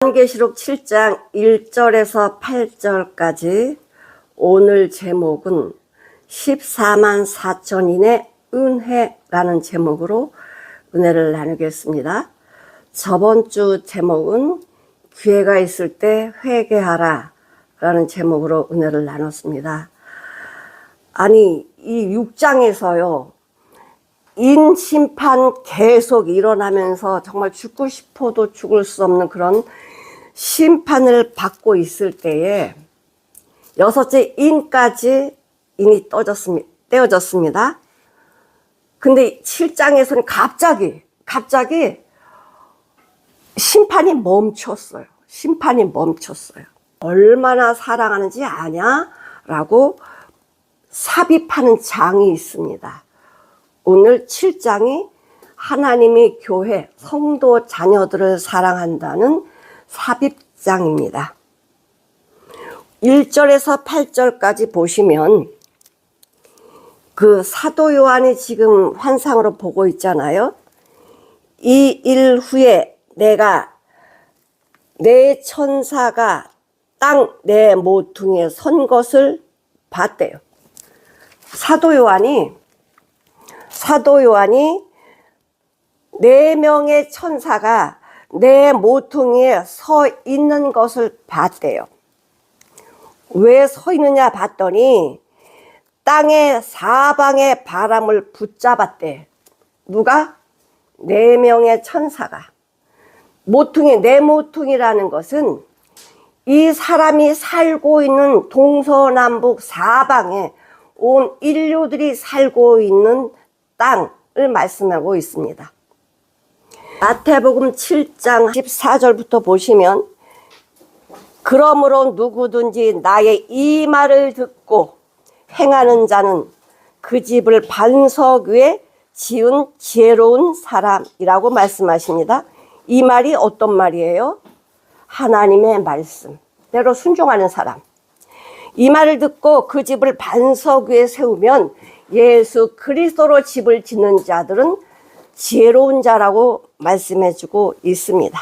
요한계시록 7장 1절에서 8절까지 오늘 제목은 14만 4천인의 은혜라는 제목으로 은혜를 나누겠습니다. 저번 주 제목은 기회가 있을 때 회개하라 라는 제목으로 은혜를 나눴습니다. 아니 이 6장에서요 인심판 계속 일어나면서 정말 죽고 싶어도 죽을 수 없는 그런 심판을 받고 있을 때에 여섯째 인까지 인이 떼어졌습니다. 근데 7장에서는 갑자기 심판이 멈췄어요. 심판이 멈췄어요. 얼마나 사랑하는지 아냐? 라고 삽입하는 장이 있습니다. 오늘 7장이 하나님이 교회, 성도 자녀들을 사랑한다는 삽입장입니다. 1절에서 8절까지 보시면 그 사도 요한이 지금 환상으로 보고 있잖아요. 이 일 후에 내가 내 천사가 땅 내 모퉁이에 선 것을 봤대요. 사도 요한이 4명의 천사가 내 모퉁이에 서 있는 것을 봤대요. 왜 서 있느냐 봤더니 땅의 사방의 바람을 붙잡았대. 누가? 4명의 천사가. 내 모퉁이라는 것은 이 사람이 살고 있는 동서남북 사방에 온 인류들이 살고 있는 땅을 말씀하고 있습니다. 마태복음 7장 14절부터 보시면 그러므로 누구든지 나의 이 말을 듣고 행하는 자는 그 집을 반석 위에 지은 지혜로운 사람이라고 말씀하십니다. 이 말이 어떤 말이에요? 하나님의 말씀대로 순종하는 사람. 이 말을 듣고 그 집을 반석 위에 세우면 예수 그리스도로 집을 짓는 자들은 지혜로운 자라고 말씀해주고 있습니다.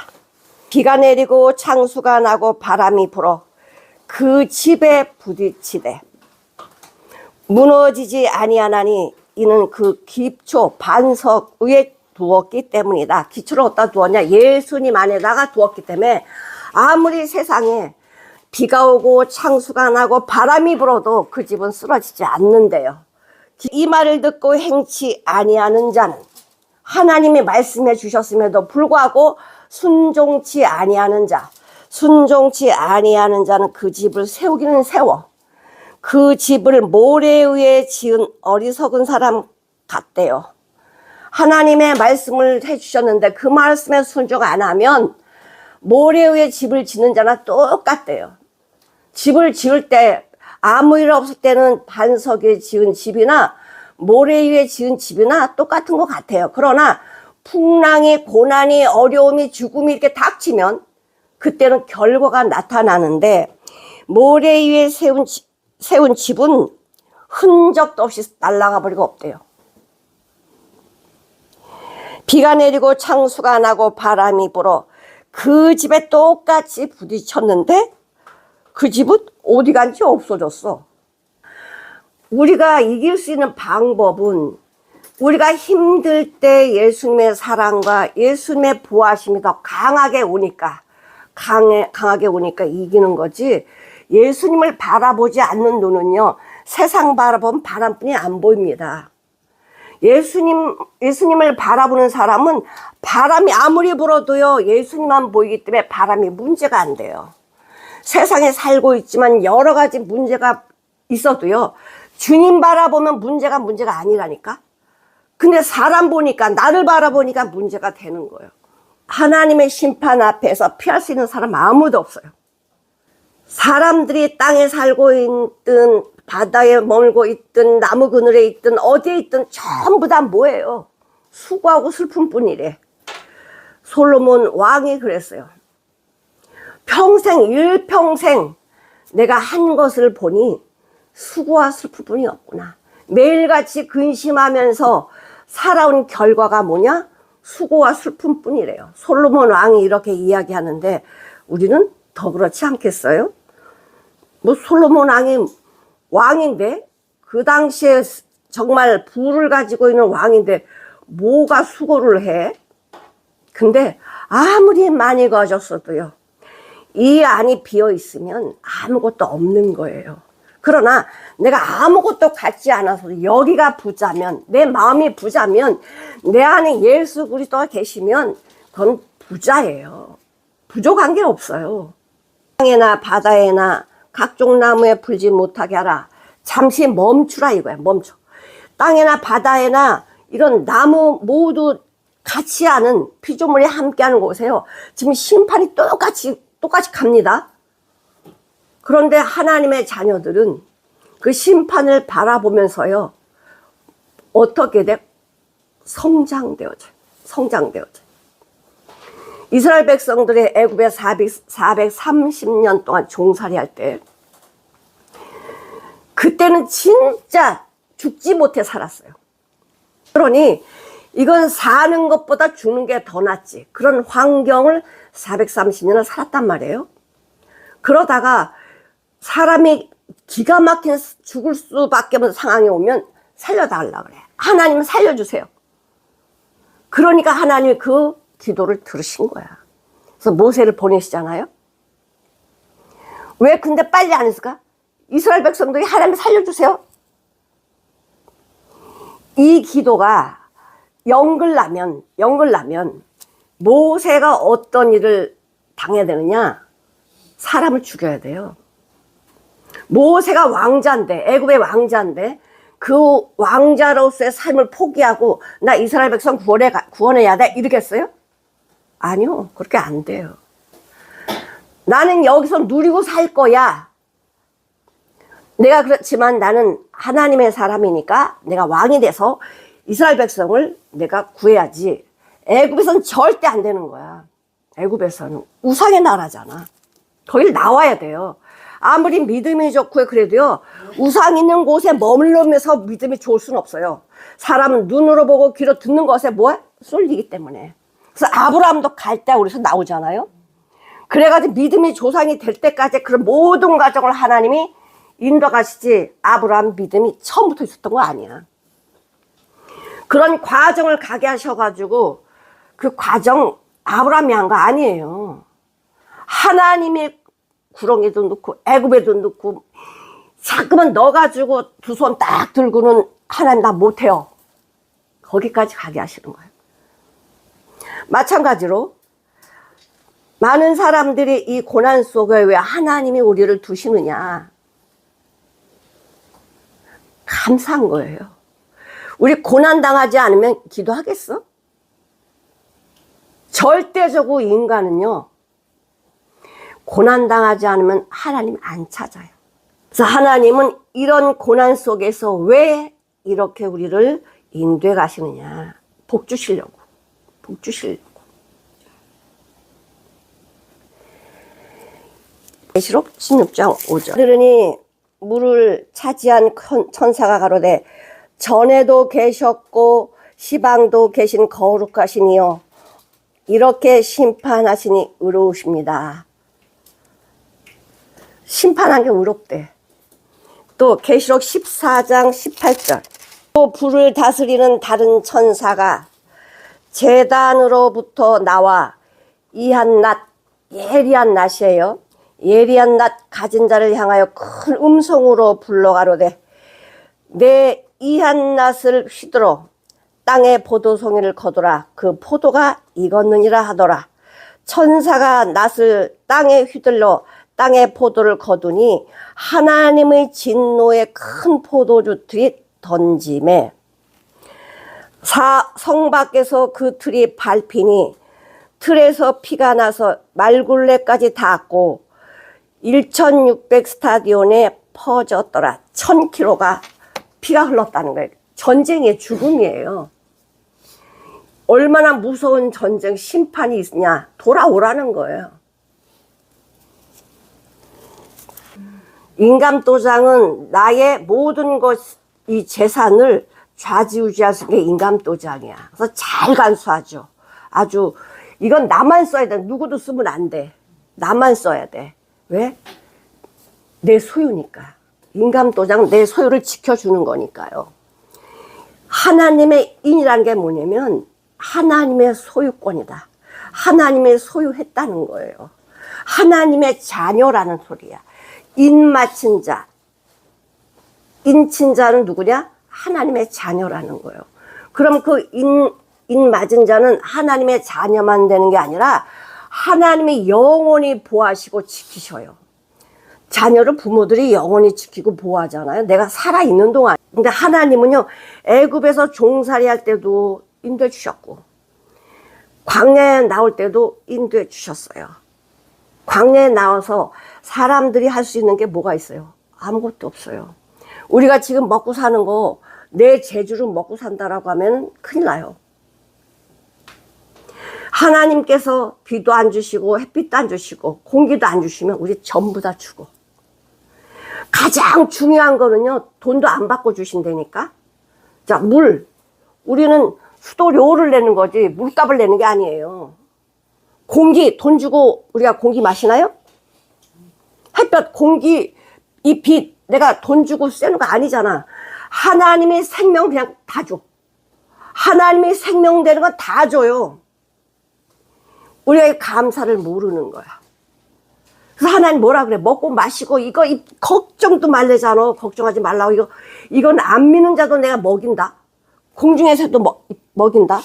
비가 내리고 창수가 나고 바람이 불어 그 집에 부딪히되 무너지지 아니하나니 이는 그 기초 반석 위에 두었기 때문이다. 기초를 어디다 두었냐? 예수님 안에다가 두었기 때문에 아무리 세상에 비가 오고 창수가 나고 바람이 불어도 그 집은 쓰러지지 않는데요. 이 말을 듣고 행치 아니하는 자는 하나님이 말씀해 주셨음에도 불구하고 순종치 아니하는 자는 그 집을 세우기는 세워 그 집을 모래 위에 지은 어리석은 사람 같대요. 하나님의 말씀을 해주셨는데 그 말씀에 순종 안 하면 모래 위에 집을 짓는 자나 똑같대요. 집을 지을 때 아무 일 없을 때는 반석에 지은 집이나 모래 위에 지은 집이나 똑같은 것 같아요. 그러나 풍랑이, 고난이, 어려움이, 죽음이 이렇게 닥치면 그때는 결과가 나타나는데 모래 위에 세운 집은 흔적도 없이 날아가 버리고 없대요. 비가 내리고 창수가 나고 바람이 불어 그 집에 똑같이 부딪혔는데 그 집은 어디 간지 없어졌어. 우리가 이길 수 있는 방법은 우리가 힘들 때 예수님의 사랑과 예수님의 보호하심이 더 강하게 오니까 이기는 거지. 예수님을 바라보지 않는 눈은요 세상 바라보면 바람뿐이 안 보입니다. 예수님을 바라보는 사람은 바람이 아무리 불어도요 예수님만 보이기 때문에 바람이 문제가 안 돼요. 세상에 살고 있지만 여러 가지 문제가 있어도요 주님 바라보면 문제가 아니라니까. 근데 사람 보니까 나를 바라보니까 문제가 되는 거예요. 하나님의 심판 앞에서 피할 수 있는 사람 아무도 없어요. 사람들이 땅에 살고 있든 바다에 머물고 있든 나무 그늘에 있든 어디에 있든 전부 다 뭐예요? 수고하고 슬픔뿐이래. 솔로몬 왕이 그랬어요. 일평생 내가 한 것을 보니 수고와 슬픔뿐이 없구나. 매일같이 근심하면서 살아온 결과가 뭐냐? 수고와 슬픔뿐이래요. 솔로몬 왕이 이렇게 이야기하는데 우리는 더 그렇지 않겠어요? 뭐 솔로몬 왕인데 그 당시에 정말 부를 가지고 있는 왕인데 뭐가 수고를 해? 근데 아무리 많이 가졌어도요, 이 안이 비어 있으면 아무것도 없는 거예요. 그러나 내가 아무것도 갖지 않아서 여기가 부자면, 내 마음이 부자면, 내 안에 예수 그리스도가 계시면 그건 부자예요. 부족한 게 없어요. 땅에나 바다에나 각종 나무에 불지 못하게 하라. 잠시 멈추라 이거야. 멈춰. 땅에나 바다에나 이런 나무 모두 같이 하는, 피조물이 함께하는 곳에요, 지금 심판이 똑같이 갑니다. 그런데 하나님의 자녀들은 그 심판을 바라보면서요, 어떻게 돼? 성장되어져요. 이스라엘 백성들이 애굽에 430년 동안 종살이 할 때, 그때는 진짜 죽지 못해 살았어요. 그러니 이건 사는 것보다 죽는 게 더 낫지, 그런 환경을 430년을 살았단 말이에요. 그러다가 사람이 기가 막힌 죽을 수밖에 없는 상황이 오면 살려달라 그래. 하나님은 살려주세요. 그러니까 하나님이 그 기도를 들으신 거야. 그래서 모세를 보내시잖아요. 왜 근데 빨리 안 했을까? 이스라엘 백성들이 하나님 살려주세요. 이 기도가 연결나면 모세가 어떤 일을 당해야 되느냐? 사람을 죽여야 돼요. 모세가 왕자인데, 애굽의 왕자인데, 그 왕자로서의 삶을 포기하고 나 이스라엘 백성 구원해야 돼 이러겠어요? 아니요, 그렇게 안 돼요. 나는 여기서 누리고 살 거야. 내가 그렇지만 나는 하나님의 사람이니까 내가 왕이 돼서 이스라엘 백성을 내가 구해야지. 애굽에서는 절대 안 되는 거야. 애굽에서는 우상의 나라잖아. 거길 나와야 돼요. 아무리 믿음이 좋고 그래도요, 우상 있는 곳에 머물면서 믿음이 좋을 수는 없어요. 사람은 눈으로 보고 귀로 듣는 것에 뭐야? 쏠리기 때문에. 그래서 아브라함도 갈 때 우리서 나오잖아요. 그래가지고 믿음이 조상이 될 때까지 그런 모든 과정을 하나님이 인도가시지, 아브라함 믿음이 처음부터 있었던 거 아니야. 그런 과정을 가게 하셔가지고 그 과정 아브라함이 한 거 아니에요. 하나님이 구렁이도 넣고 애굽에도 넣고 자꾸만 넣어가지고 두 손 딱 들고는 하나님 나 못해요. 거기까지 가게 하시는 거예요. 마찬가지로 많은 사람들이 이 고난 속에 왜 하나님이 우리를 두시느냐, 감사한 거예요. 우리 고난 당하지 않으면 기도하겠어? 절대적으로 인간은요, 고난 당하지 않으면 하나님 안 찾아요. 그래서 하나님은 이런 고난 속에서 왜 이렇게 우리를 인도해 가시느냐, 복 주시려고. 계시록 16장 5절. 그러니 물을 차지한 천사가 가로되 전에도 계셨고 시방도 계신 거룩하신 이여 이렇게 심판하시니 의로우십니다. 심판한 게 의롭대. 또 계시록 14장 18절. 또 불을 다스리는 다른 천사가 제단으로부터 나와 이한 낮, 예리한 낮이에요. 예리한 낮 가진 자를 향하여 큰 음성으로 불러가로되 내 이한 낫을 휘두러 땅에 포도송이를 거두라. 그 포도가 익었느니라 하더라. 천사가 낫을 땅에 휘둘러 땅에 포도를 거두니 하나님의 진노의 큰 포도주틀이 던짐에 성 밖에서 그 틀이 밟히니 틀에서 피가 나서 말굴레까지 닿았고 1600 스타디온에 퍼졌더라. 1000km가 피가 흘렀다는 거예요. 전쟁의 죽음이에요. 얼마나 무서운 전쟁, 심판이 있냐, 돌아오라는 거예요. 인감도장은 나의 모든 것, 이 재산을 좌지우지할 수 있는 게 인감도장이야. 그래서 잘 간수하죠. 아주 이건 나만 써야 돼. 누구도 쓰면 안 돼. 나만 써야 돼. 왜? 내 소유니까. 인감도장 내 소유를 지켜주는 거니까요. 하나님의 인이라는 게 뭐냐면 하나님의 소유권이다. 하나님의 소유했다는 거예요. 하나님의 자녀라는 소리야. 인 맞힌 자. 인친 자는 누구냐? 하나님의 자녀라는 거예요. 그럼 그 인 맞은 자는 하나님의 자녀만 되는 게 아니라 하나님이 영원히 보호하시고 지키셔요. 자녀를 부모들이 영원히 지키고 보호하잖아요. 내가 살아있는 동안. 근데 하나님은요, 애굽에서 종살이 할 때도 인도해 주셨고, 광야에 나올 때도 인도해 주셨어요. 광야에 나와서 사람들이 할 수 있는 게 뭐가 있어요? 아무것도 없어요. 우리가 지금 먹고 사는 거, 내 재주로 먹고 산다라고 하면 큰일 나요. 하나님께서 비도 안 주시고 햇빛도 안 주시고 공기도 안 주시면 우리 전부 다 죽어. 가장 중요한 거는요, 돈도 안 받고 주신다니까. 자, 물. 우리는 수도료를 내는 거지 물값을 내는 게 아니에요. 공기, 돈 주고 우리가 공기 마시나요? 햇볕, 공기, 이 빛, 내가 돈 주고 쓰는 거 아니잖아. 하나님의 생명 그냥 다 줘. 하나님의 생명 되는 건 다 줘요. 우리가 감사를 모르는 거야. 그래서 하나님 뭐라 그래? 먹고 마시고 이거 걱정도 말래잖아. 걱정하지 말라고. 이건 안 믿는 자도 내가 먹인다. 공중에서도 먹인다.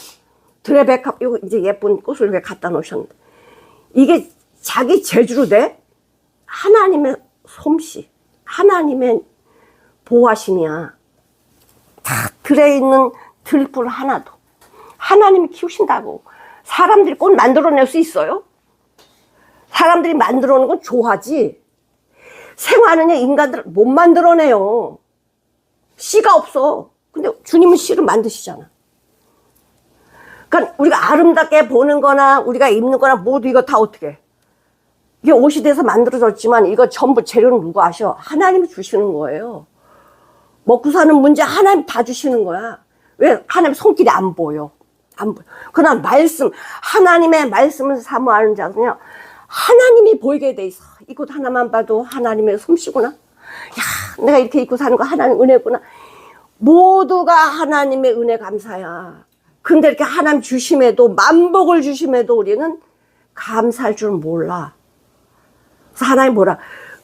드레베카 이거 이제 예쁜 꽃을 왜 갖다 놓으셨는데 이게 자기 재주로 돼? 하나님의 솜씨, 하나님의 보호하심이야. 다 들에 있는 들풀 하나도 하나님이 키우신다고. 사람들이 꽃 만들어낼 수 있어요? 사람들이 만들어내는 건 좋아하지. 생화는 인간들 못 만들어내요. 씨가 없어. 근데 주님은 씨를 만드시잖아. 그러니까 우리가 아름답게 보는 거나 우리가 입는 거나 모두 이거 다 어떻게 해? 이게 옷이 돼서 만들어졌지만 이거 전부 재료는 누가 아셔? 하나님이 주시는 거예요. 먹고 사는 문제 하나님 다 주시는 거야. 왜? 하나님 손길이 안 보여. 안 보여. 그러나 말씀, 하나님의 말씀을 사모하는 자는요, 하나님이 보이게 돼 있어. 이곳 하나만 봐도 하나님의 솜씨구나. 야, 내가 이렇게 입고 사는 거 하나님 은혜구나. 모두가 하나님의 은혜 감사야. 근데 이렇게 하나님 주심에도, 만복을 주심에도 우리는 감사할 줄 몰라. 그래서 하나님 뭐라?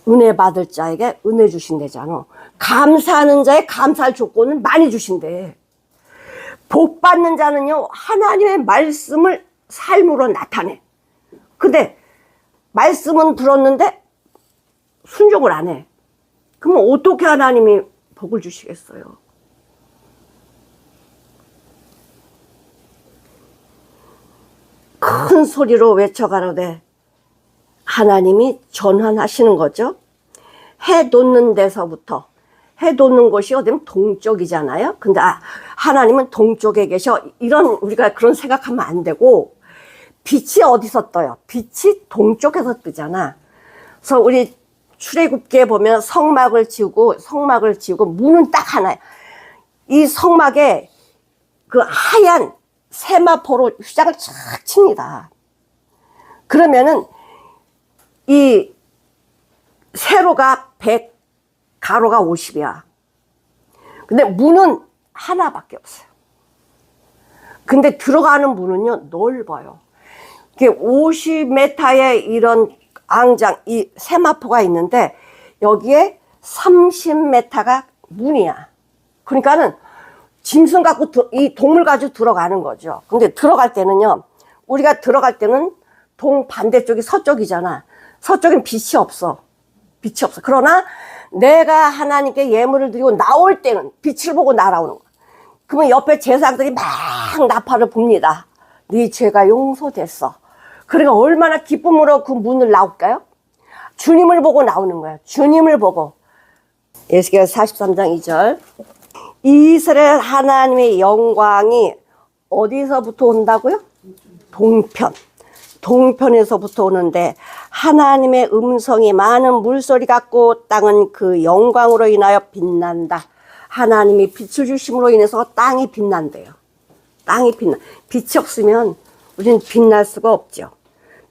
은혜 받을 자에게 은혜 주신대잖아. 감사하는 자의 감사할 조건은 많이 주신대. 복 받는 자는요, 하나님의 말씀을 삶으로 나타내. 근데 말씀은 들었는데 순종을 안 해. 그러면 어떻게 하나님이 복을 주시겠어요? 큰 소리로 외쳐가로되 하나님이 전환하시는 거죠. 해 돋는 데서부터, 해 돋는 곳이 어디면 동쪽이잖아요. 근데 하나님은 동쪽에 계셔. 이런 우리가 그런 생각하면 안 되고, 빛이 어디서 떠요? 빛이 동쪽에서 뜨잖아. 그래서 우리 출애굽기에 보면 성막을 지우고 문은 딱 하나야. 이 성막에 그 하얀 세마포로 휘장을 착 칩니다. 그러면은 이 세로가 100, 가로가 50이야. 근데 문은 하나밖에 없어요. 근데 들어가는 문은요, 넓어요. 이게 50m의 이런 앙장, 이 세마포가 있는데, 여기에 30m가 문이야. 그러니까는 짐승 갖고, 이 동물 가지고 들어가는 거죠. 근데 들어갈 때는요, 우리가 들어갈 때는 동 반대쪽이 서쪽이잖아. 서쪽엔 빛이 없어. 빛이 없어. 그러나 내가 하나님께 예물을 드리고 나올 때는 빛을 보고 날아오는 거야. 그러면 옆에 제사장들이 막 나팔을 붑니다. 네 죄가 용서됐어. 그러니까 얼마나 기쁨으로 그 문을 나올까요? 주님을 보고 나오는 거야. 주님을 보고. 에스겔 43장 2절. 이스라엘 하나님의 영광이 어디서부터 온다고요? 동편. 동편에서부터 오는데 하나님의 음성이 많은 물소리 같고 땅은 그 영광으로 인하여 빛난다. 하나님이 빛을 주심으로 인해서 땅이 빛난대요. 땅이 빛나. 빛이 없으면 우리는 빛날 수가 없죠.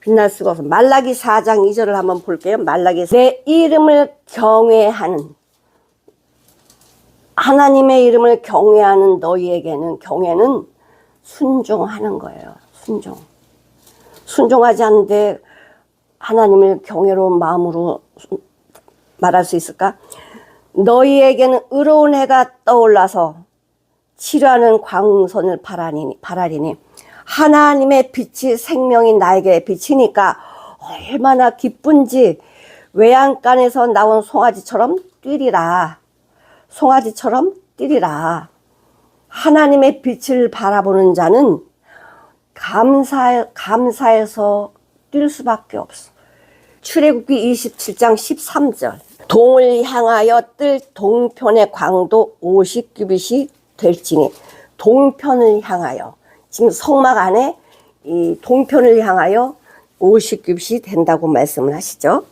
빛날 수가 없어. 말라기 4장 2절을 한번 볼게요. 말라기 내 이름을 경외하는, 하나님의 이름을 경외하는 너희에게는, 경외는 순종하는 거예요. 순종하지 않는데 하나님을 경외로운 마음으로 말할 수 있을까? 너희에게는 의로운 해가 떠올라서 치료하는 광선을 바라리니 하나님의 빛이 생명이 나에게 비치니까 얼마나 기쁜지 외양간에서 나온 송아지처럼 뛰리라. 송아지처럼 뛰리라. 하나님의 빛을 바라보는 자는 감사해서 뛸 수밖에 없어. 출애굽기 27장 13절. 동을 향하여 뜰 동편의 광도 50규빗이 될지니, 동편을 향하여, 지금 성막 안에 이 동편을 향하여 50규빗이 된다고 말씀을 하시죠.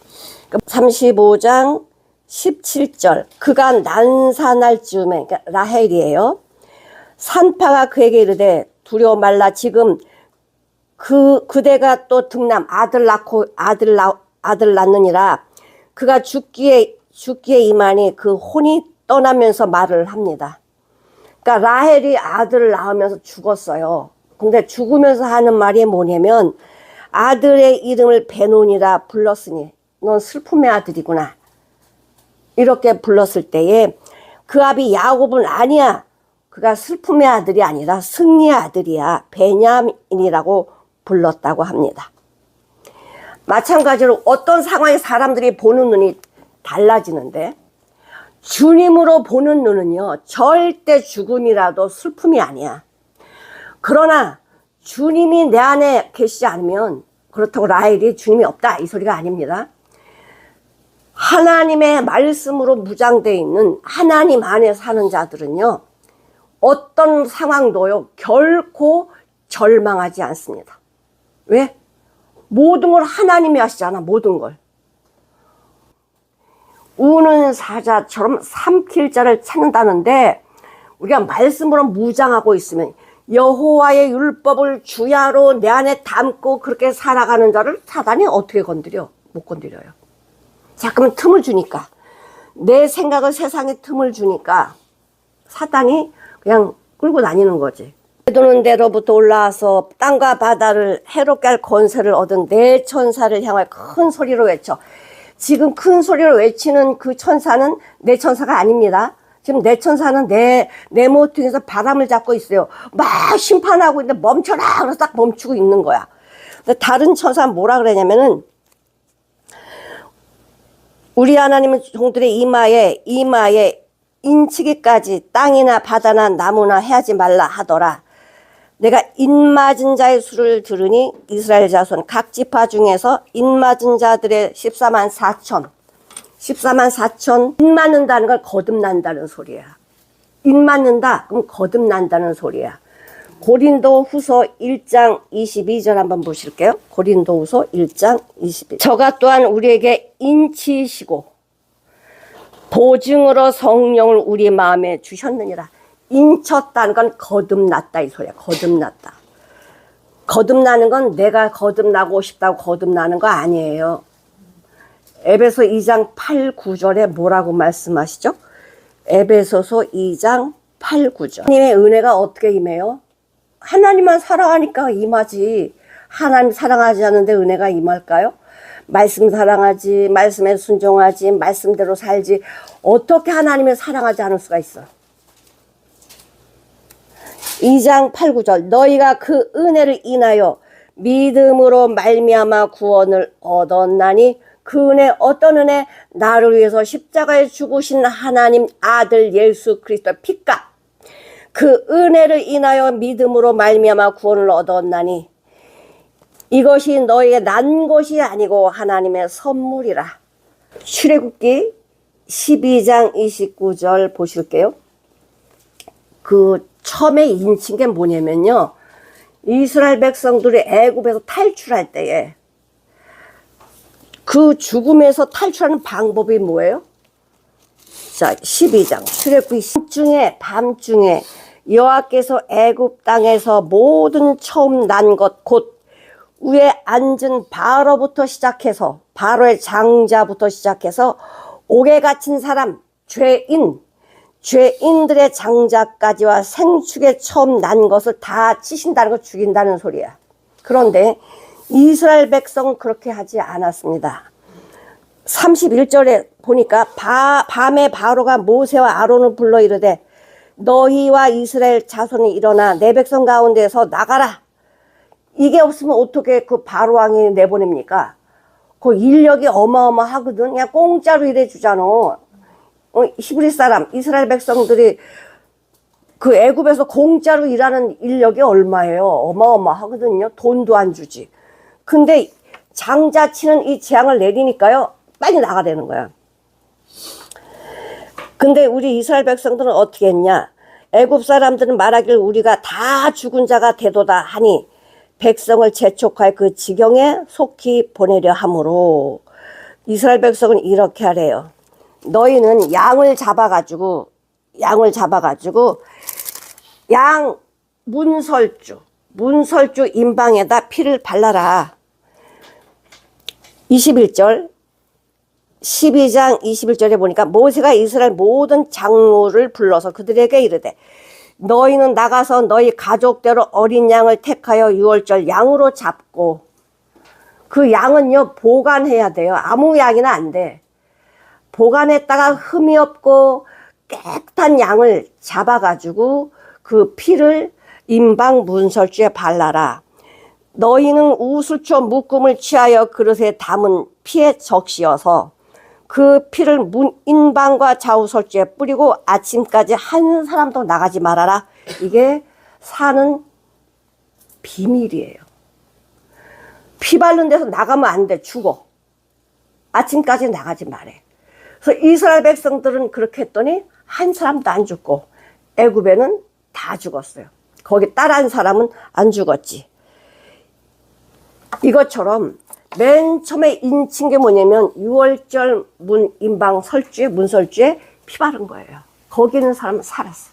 35장 17절. 그가 난산할 즈음에, 그러니까 라헬이에요. 산파가 그에게 이르되 두려워 말라. 지금 그대가 또 등남 아들 낳고 아들 낳느니라. 그가 죽기에 이만히 그 혼이 떠나면서 말을 합니다. 그러니까 라헬이 아들을 낳으면서 죽었어요. 근데 죽으면서 하는 말이 뭐냐면 아들의 이름을 베논이라 불렀으니 넌 슬픔의 아들이구나. 이렇게 불렀을 때에 그 아비 야곱은 아니야. 그가 슬픔의 아들이 아니라 승리의 아들이야. 베냐민이라고 불렀다고 합니다. 마찬가지로 어떤 상황에 사람들이 보는 눈이 달라지는데 주님으로 보는 눈은요, 절대 죽음이라도 슬픔이 아니야. 그러나 주님이 내 안에 계시지 않으면, 그렇다고 라헬이 주님이 없다 이 소리가 아닙니다. 하나님의 말씀으로 무장되어 있는 하나님 안에 사는 자들은요, 어떤 상황도요 결코 절망하지 않습니다. 왜? 모든 걸 하나님이 하시잖아. 모든 걸. 우는 사자처럼 삼킬 자를 찾는다는데, 우리가 말씀으로 무장하고 있으면 여호와의 율법을 주야로 내 안에 담고 그렇게 살아가는 자를 사단이 어떻게 건드려? 못 건드려요. 자꾸만 틈을 주니까, 내 생각을 세상에 틈을 주니까 사단이 그냥 끌고 다니는 거지. 도는 데로부터 올라와서 땅과 바다를 해롭게 할 권세를 얻은 내 천사를 향하여 큰 소리로 외쳐. 지금 큰 소리로 외치는 그 천사는 내 천사가 아닙니다. 지금 내 천사는 내 모퉁이에서 바람을 잡고 있어요. 막 심판하고 있는데 멈춰라! 그래서 딱 멈추고 있는 거야. 근데 다른 천사는 뭐라 그러냐면은, 우리 하나님은 종들의 이마에 인치기까지 땅이나 바다나 나무나 해하지 말라 하더라. 내가 인맞은 자의 수를 들으니 이스라엘 자손 각 지파 중에서 인맞은 자들의 14만 4천. 인 맞는다는 걸 거듭난다는 소리야. 인 맞는다? 그럼 거듭난다는 소리야. 고린도 후서 1장 22절 한번 보실게요. 고린도 후서 1장 22절. 저가 또한 우리에게 인치시고 보증으로 성령을 우리 마음에 주셨느니라. 인쳤다는 건 거듭났다 이 소리야. 거듭났다. 거듭나는 건 내가 거듭나고 싶다고 거듭나는 거 아니에요. 에베소 2장 8, 9절에 뭐라고 말씀하시죠? 에베소서 2장 8, 9절. 하나님의 은혜가 어떻게 임해요? 하나님만 사랑하니까 임하지. 하나님 사랑하지 않는데 은혜가 임할까요? 말씀 사랑하지, 말씀에 순종하지, 말씀대로 살지. 어떻게 하나님을 사랑하지 않을 수가 있어? 2장 8, 9절. 너희가 그 은혜를 인하여 믿음으로 말미암아 구원을 얻었나니 그 은혜, 어떤 은혜? 나를 위해서 십자가에 죽으신 하나님 아들 예수 그리스도의 피값. 그 은혜를 인하여 믿음으로 말미암아 구원을 얻었나니 이것이 너희에게 난 것이 아니고 하나님의 선물이라. 출애굽기 12장 29절 보실게요. 그 처음에 인친 게 뭐냐면요, 이스라엘 백성들이 애굽에서 탈출할 때에 그 죽음에서 탈출하는 방법이 뭐예요? 자, 12장 출애굽기 밤중에 여호와께서 애굽 땅에서 모든 처음 난 것 곧 위에 앉은 바로부터 시작해서, 바로의 장자부터 시작해서 옥에 갇힌 사람, 죄인들의 장자까지와 생축에 처음 난 것을 다 치신다는 거, 죽인다는 소리야. 그런데 이스라엘 백성은 그렇게 하지 않았습니다. 31절에 보니까 밤에 바로가 모세와 아론을 불러 이르되 너희와 이스라엘 자손이 일어나 내 백성 가운데서 나가라. 이게 없으면 어떻게 그 바로 왕이 내보냅니까? 그 인력이 어마어마하거든. 그냥 공짜로 일해주잖아. 히브리 사람, 이스라엘 백성들이 그 애굽에서 공짜로 일하는 인력이 얼마예요? 어마어마하거든요. 돈도 안 주지. 근데 장자치는 이 재앙을 내리니까요, 빨리 나가라는 거야. 근데 우리 이스라엘 백성들은 어떻게 했냐? 애굽 사람들은 말하길 우리가 다 죽은 자가 되도다 하니 백성을 재촉하여 그 지경에 속히 보내려 하므로 이스라엘 백성은 이렇게 하래요. 너희는 양을 잡아가지고 양 문설주 임방에다 피를 발라라. 21절 12장 21절에 보니까 모세가 이스라엘 모든 장로를 불러서 그들에게 이르되 너희는 나가서 너희 가족대로 어린 양을 택하여 유월절 양으로 잡고, 그 양은요 보관해야 돼요. 아무 양이나 안 돼. 보관했다가 흠이 없고 깨끗한 양을 잡아가지고 그 피를 임방 문설주에 발라라. 너희는 우슬초 묶음을 취하여 그릇에 담은 피에 적시어서 그 피를 인방과 좌우설주에 뿌리고 아침까지 한 사람도 나가지 말아라. 이게 사는 비밀이에요. 피 바른 데서 나가면 안 돼. 죽어. 아침까지 나가지 말해. 그래서 이스라엘 백성들은 그렇게 했더니 한 사람도 안 죽고 애굽에는 다 죽었어요. 거기 따라한 사람은 안 죽었지. 이것처럼 맨 처음에 인친 게 뭐냐면 유월절 문설주에 피 바른 거예요. 거기 있는 사람은 살았어.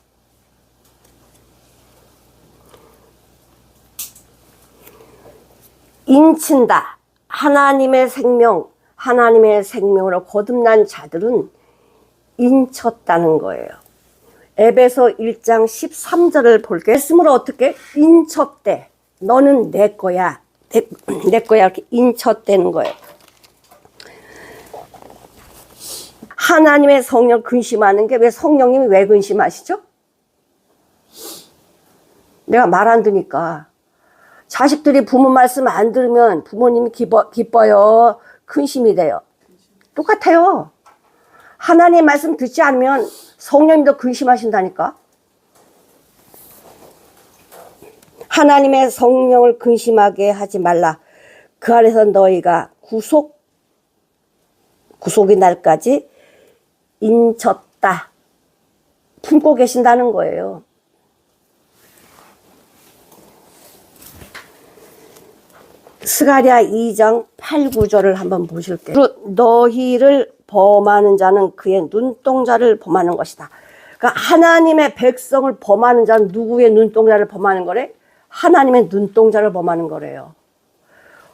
인친다. 하나님의 생명으로 거듭난 자들은 인쳤다는 거예요. 에베소 1장 13절을 볼게요. 말씀으로 어떻게 인쳤대. 너는 내 거야. 내 거야. 이렇게 인쳤대는 거예요. 하나님의 성령 근심하는 게 왜 성령님이 왜 근심하시죠? 내가 말 안 듣니까. 자식들이 부모 말씀 안 들으면 부모님이 기뻐요. 근심이 돼요. 똑같아요. 하나님 말씀 듣지 않으면 성령님도 근심하신다니까. 하나님의 성령을 근심하게 하지 말라. 그 안에서 너희가 구속이 날까지 인쳤다. 품고 계신다는 거예요. 스가랴 2장 8, 9절을 한번 보실게요. 너희를 범하는 자는 그의 눈동자를 범하는 것이다. 그러니까 하나님의 백성을 범하는 자는 누구의 눈동자를 범하는 거래? 하나님의 눈동자를 범하는 거래요.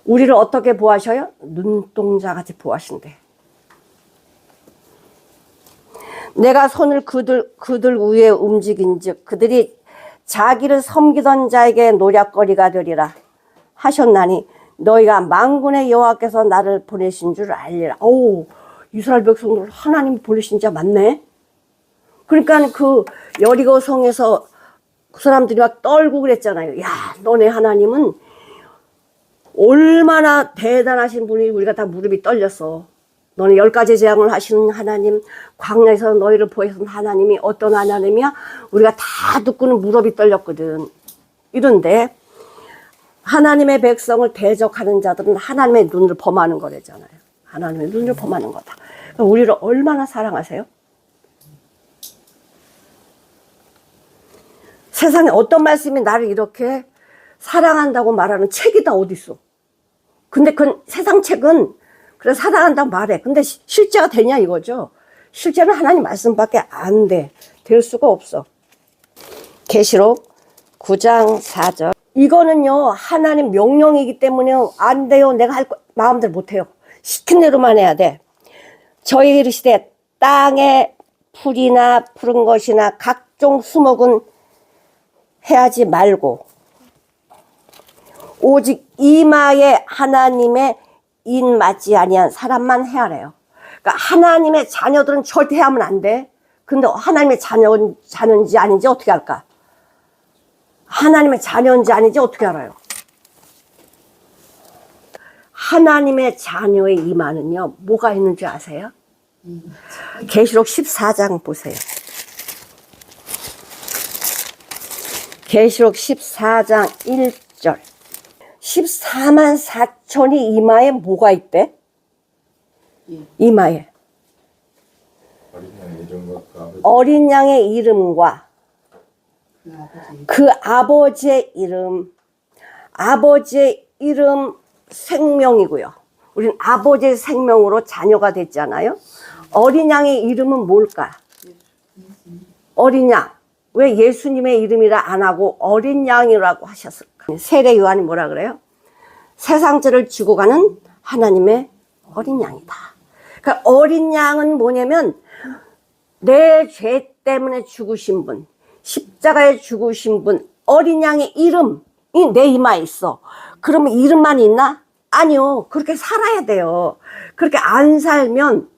우리를 어떻게 보하셔요? 눈동자같이 보하신대. 내가 손을 그들 위에 움직인즉 그들이 자기를 섬기던 자에게 노략거리가 되리라 하셨나니 너희가 만군의 여호와께서 나를 보내신 줄 알리라. 오, 이스라엘 백성들 하나님이 보내신 자 맞네. 그러니까 그 여리고 성에서 그 사람들이 막 떨고 그랬잖아요. 야, 너네 하나님은 얼마나 대단하신 분이 우리가 다 무릎이 떨렸어. 너는 10가지 재앙을 하시는 하나님, 광야에서 너희를 보여준 하나님이 어떤 하나님이야? 우리가 다 듣고는 무릎이 떨렸거든. 이런데 하나님의 백성을 대적하는 자들은 하나님의 눈을 범하는 거래잖아요. 하나님의 눈을 범하는 거다. 우리를 얼마나 사랑하세요? 세상에 어떤 말씀이 나를 이렇게 사랑한다고 말하는 책이 다 어디 있어? 근데 그 세상 책은 그래 사랑한다고 말해. 근데 실제가 되냐 이거죠. 실제는 하나님 말씀밖에 안 돼. 될 수가 없어. 계시록 9장 4절. 이거는요, 하나님 명령이기 때문에 안 돼요. 내가 할 거, 마음대로 못 해요. 시킨 대로만 해야 돼. 저희 이르시되 땅에 풀이나 푸른 것이나 각종 수목은 해하지 말고 오직 이마에 하나님의 인 맞지 아니한 사람만 해하래요. 그러니까 하나님의 자녀들은 절대 해하면 안 돼. 근데 하나님의 자녀인지 아닌지 어떻게 할까? 하나님의 자녀인지 아닌지 어떻게 알아요? 하나님의 자녀의 이마는요, 뭐가 있는지 아세요? 계시록 14장 보세요. 계시록 14장 1절. 14만 4천이 이마에 뭐가 있대? 이마에. 어린 양의 이름과 그 아버지의 이름. 아버지의 이름 생명이고요. 우리는 아버지의 생명으로 자녀가 됐잖아요. 어린 양의 이름은 뭘까? 어린 양. 왜 예수님의 이름이라 안 하고 어린 양이라고 하셨을까? 세례 요한이 뭐라 그래요? 세상 죄를 지고 가는 하나님의 어린 양이다. 그러니까 어린 양은 뭐냐면 내 죄 때문에 죽으신 분, 십자가에 죽으신 분, 어린 양의 이름이 내 이마에 있어. 그러면 이름만 있나? 아니요. 그렇게 살아야 돼요. 그렇게 안 살면,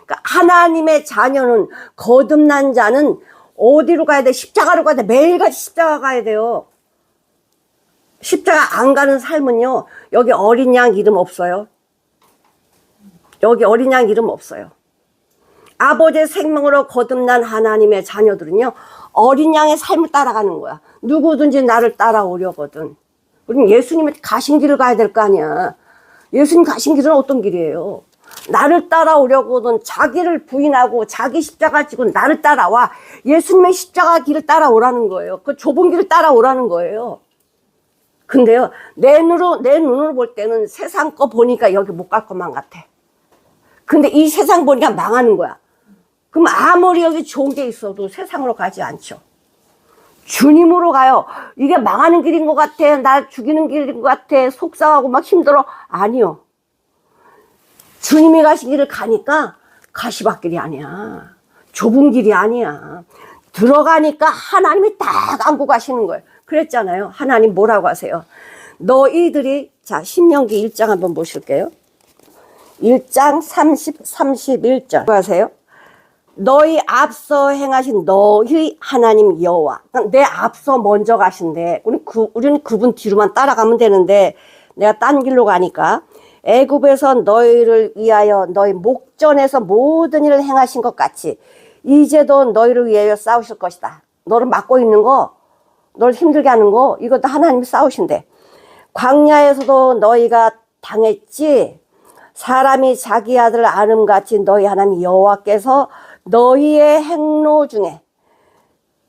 그러니까 하나님의 자녀는, 거듭난 자는 어디로 가야 돼? 십자가로 가야 돼. 매일같이 십자가 가야 돼요. 십자가 안 가는 삶은요, 여기 어린 양 이름 없어요. 여기 어린 양 이름 없어요. 아버지의 생명으로 거듭난 하나님의 자녀들은요, 어린 양의 삶을 따라가는 거야. 누구든지 나를 따라오려거든. 우리는 예수님이 가신 길을 가야 될 거 아니야. 예수님 가신 길은 어떤 길이에요? 나를 따라오려거든. 자기를 부인하고 자기 십자가 지고 나를 따라와. 예수님의 십자가 길을 따라오라는 거예요. 그 좁은 길을 따라오라는 거예요. 근데요, 내 눈으로 볼 때는 세상 거 보니까 여기 못 갈 것만 같아. 근데 이 세상 보니까 망하는 거야. 그럼 아무리 여기 좋은 게 있어도 세상으로 가지 않죠. 주님으로 가요. 이게 망하는 길인 것 같아. 날 죽이는 길인 것 같아. 속상하고 막 힘들어. 아니요. 주님이 가신 길을 가니까 가시밭길이 아니야. 좁은 길이 아니야. 들어가니까 하나님이 딱 안고 가시는 거예요. 그랬잖아요. 하나님 뭐라고 하세요? 너희들이, 자, 신명기 1장 한번 보실게요. 1장 31절. 뭐 하세요? 너희 앞서 행하신 너희 하나님 여호와. 그러니까 내 앞서 먼저 가신대. 우리는 그분 뒤로만 따라가면 되는데 내가 딴 길로 가니까 애굽에서 너희를 위하여 너희 목전에서 모든 일을 행하신 것 같이 이제도 너희를 위하여 싸우실 것이다. 너를 막고 있는 거, 너를 힘들게 하는 거, 이것도 하나님이 싸우신대. 광야에서도 너희가 당했지. 사람이 자기 아들을 아름같이 너희 하나님 여호와께서 너희의 행로 중에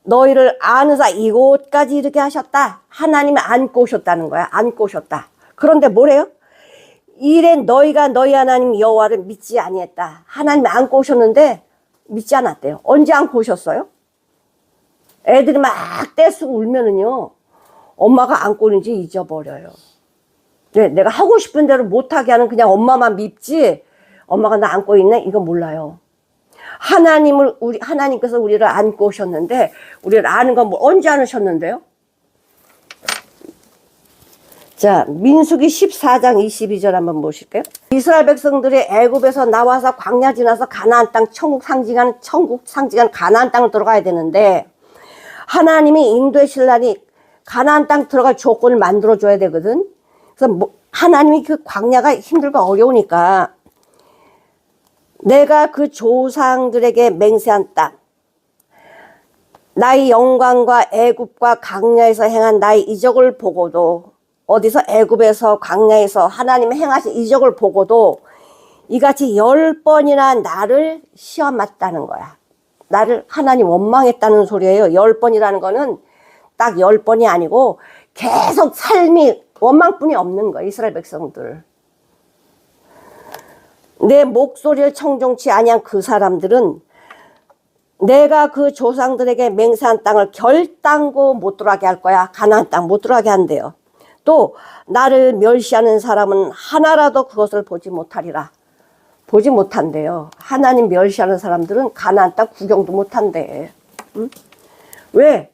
너희를 아느사 이곳까지 이렇게 하셨다. 하나님이 안고 오셨다는 거야. 안고 오셨다. 그런데 뭐래요? 이래 너희가 너희 하나님 여호와를 믿지 아니했다. 하나님이 안고 오셨는데 믿지 않았대요. 언제 안고 오셨어요? 애들이 막 떼쓰고 울면은요, 엄마가 안고 오는지 잊어버려요. 네, 내가 하고 싶은 대로 못하게 하는 그냥 엄마만 밉지, 엄마가 나 안고 있네? 이거 몰라요. 하나님께서 우리를 안고 오셨는데, 우리를 아는 건 뭐, 언제 안으셨는데요? 자, 민수기 14장 22절 한번 보실게요. 이스라엘 백성들이 애굽에서 나와서 광야 지나서 가나안 땅, 천국 상징하는 가나안 땅을 들어가야 되는데, 하나님이 인도하실 날이 가나안 땅 들어갈 조건을 만들어줘야 되거든. 그래서 하나님이 그 광야가 힘들고 어려우니까 내가 그 조상들에게 맹세한 땅, 나의 영광과 애굽과 광야에서 행한 나의 이적을 보고도, 어디서 애굽에서 광야에서 하나님이 행하신 이적을 보고도 이같이 10번이나 나를 시험 맞다는 거야. 나를 하나님 원망했다는 소리예요. 10번이라는 거는 딱 10번이 아니고 계속 삶이 원망뿐이 없는 거야. 이스라엘 백성들. 내 목소리를 청종치 아니한 그 사람들은 내가 그 조상들에게 맹세한 땅을 결단코 못 들어가게 할 거야. 가나안 땅 못 들어가게 한대요. 또 나를 멸시하는 사람은 하나라도 그것을 보지 못하리라. 보지 못한대요. 하나님 멸시하는 사람들은 가나안 땅 구경도 못한대. 응? 왜?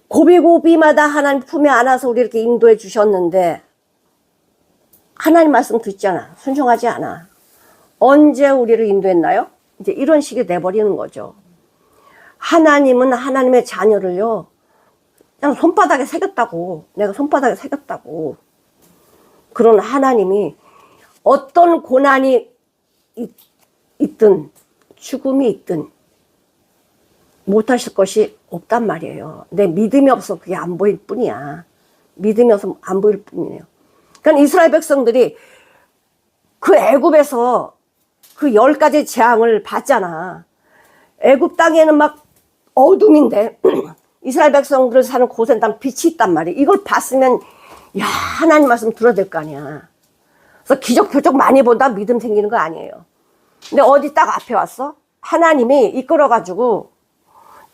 고비고비마다 하나님 품에 안아서 우리 이렇게 인도해 주셨는데 하나님 말씀 듣잖아. 순종하지 않아. 언제 우리를 인도했나요? 이제 이런 식이 돼버리는 거죠. 하나님은 하나님의 자녀를요, 그냥 손바닥에 새겼다고. 내가 손바닥에 새겼다고. 그런 하나님이 어떤 고난이 있든 죽음이 있든 못하실 것이 없단 말이에요. 내 믿음이 없어 그게 안 보일 뿐이야. 믿음이 없어 안 보일 뿐이에요. 그러니까 이스라엘 백성들이 그 애굽에서 그 10가지 재앙을 봤잖아. 애굽 땅에는 막 어둠인데 이스라엘 백성들 사는 곳엔 다 빛이 있단 말이야. 이걸 봤으면 야 하나님 말씀 들어야 될 거 아니야. 그래서 기적 표적 많이 본다 믿음 생기는 거 아니에요. 근데 어디 딱 앞에 왔어? 하나님이 이끌어가지고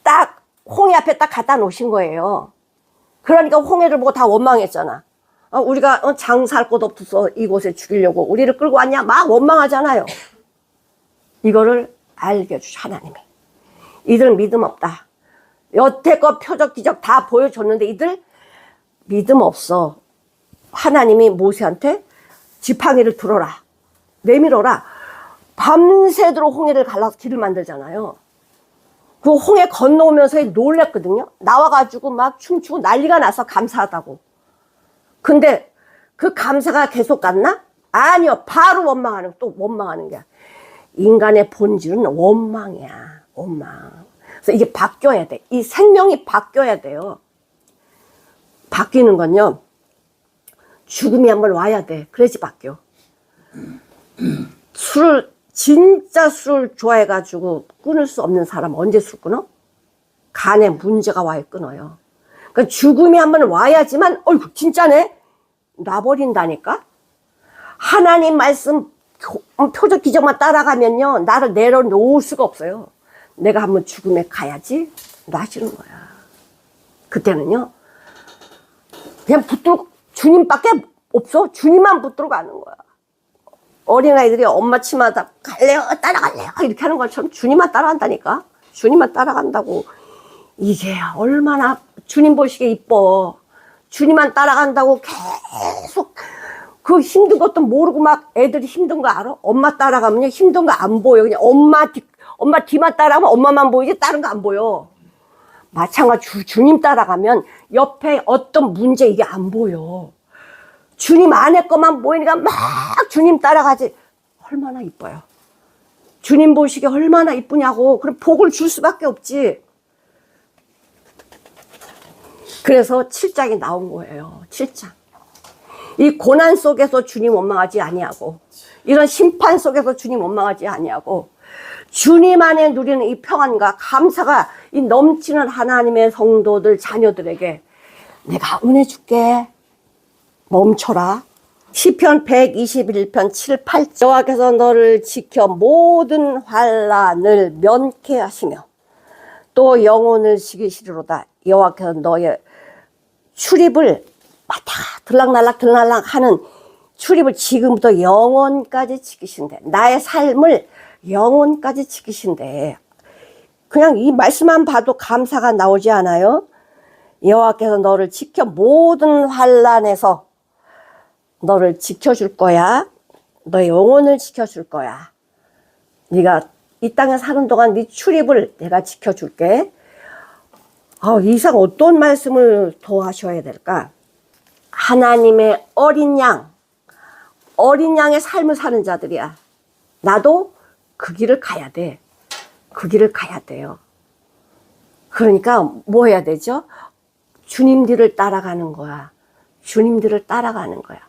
딱 홍해 앞에 딱 갖다 놓으신 거예요. 그러니까 홍해를 보고 다 원망했잖아. 우리가 장사할 곳 없어서 이곳에 죽이려고 우리를 끌고 왔냐? 막 원망하잖아요. 이거를 알게 해주셔 하나님이. 이들 믿음 없다. 여태껏 표적 기적 다 보여줬는데 이들 믿음 없어. 하나님이 모세한테 지팡이를 들어라. 내밀어라. 밤새도록 홍해를 갈라서 길을 만들잖아요. 그 홍해 건너오면서 놀랬거든요. 나와가지고 막 춤추고 난리가 나서 감사하다고. 근데 그 감사가 계속 갔나? 아니요. 바로 원망하는, 또 원망하는 게. 인간의 본질은 원망이야. 원망. 그래서 이게 바뀌어야 돼. 이 생명이 바뀌어야 돼요. 바뀌는 건요. 죽음이 한번 와야 돼. 그래야지 바뀌어. 진짜 술을 좋아해가지고 끊을 수 없는 사람 언제 술 끊어? 간에 문제가 와야 끊어요. 그러니까 죽음이 한번 와야지만, 어이구, 진짜네? 놔버린다니까? 하나님 말씀, 표적 기적만 따라가면요, 나를 내려놓을 수가 없어요. 내가 한번 죽음에 가야지? 놔지는 거야. 그때는요, 그냥 붙들고, 주님밖에 없어. 주님만 붙들고 가는 거야. 어린아이들이 엄마 치마다 갈래요? 따라갈래요? 이렇게 하는 것처럼 주님만 따라간다니까? 주님만 따라간다고. 이게 얼마나 주님 보시기에 이뻐. 주님만 따라간다고 계속 그 힘든 것도 모르고 막 애들이 힘든 거 알아? 엄마 따라가면 힘든 거 안 보여. 그냥 엄마 뒤만 따라가면 엄마만 보이지 다른 거 안 보여. 마찬가지 주님 따라가면 옆에 어떤 문제 이게 안 보여. 주님 안에 것만 보이니까 막 주님 따라가지. 얼마나 이뻐요. 주님 보시기에 얼마나 이쁘냐고. 그럼 복을 줄 수밖에 없지. 그래서 7장이 나온 거예요. 7장. 이 고난 속에서 주님 원망하지 아니하고, 이런 심판 속에서 주님 원망하지 아니하고, 주님 안에 누리는 이 평안과 감사가 이 넘치는 하나님의 성도들 자녀들에게 내가 은혜 줄게. 멈춰라. 시편 121편 7, 8절. 여호와께서 너를 지켜 모든 환난을 면케 하시며 또 영혼을 지키시리로다. 여호와께서 너의 출입을 왔다 들락날락 하는 출입을 지금부터 영원까지 지키신대. 나의 삶을 영원까지 지키신대. 그냥 이 말씀만 봐도 감사가 나오지 않아요? 여호와께서 너를 지켜 모든 환난에서 너를 지켜줄 거야. 너의 영혼을 지켜줄 거야. 네가 이 땅에 사는 동안 네 출입을 내가 지켜줄게. 이상 어떤 말씀을 더 하셔야 될까? 하나님의 어린 양의 삶을 사는 자들이야. 나도 그 길을 가야 돼. 그 길을 가야 돼요. 그러니까 뭐 해야 되죠? 주님들을 따라가는 거야. 주님들을 따라가는 거야.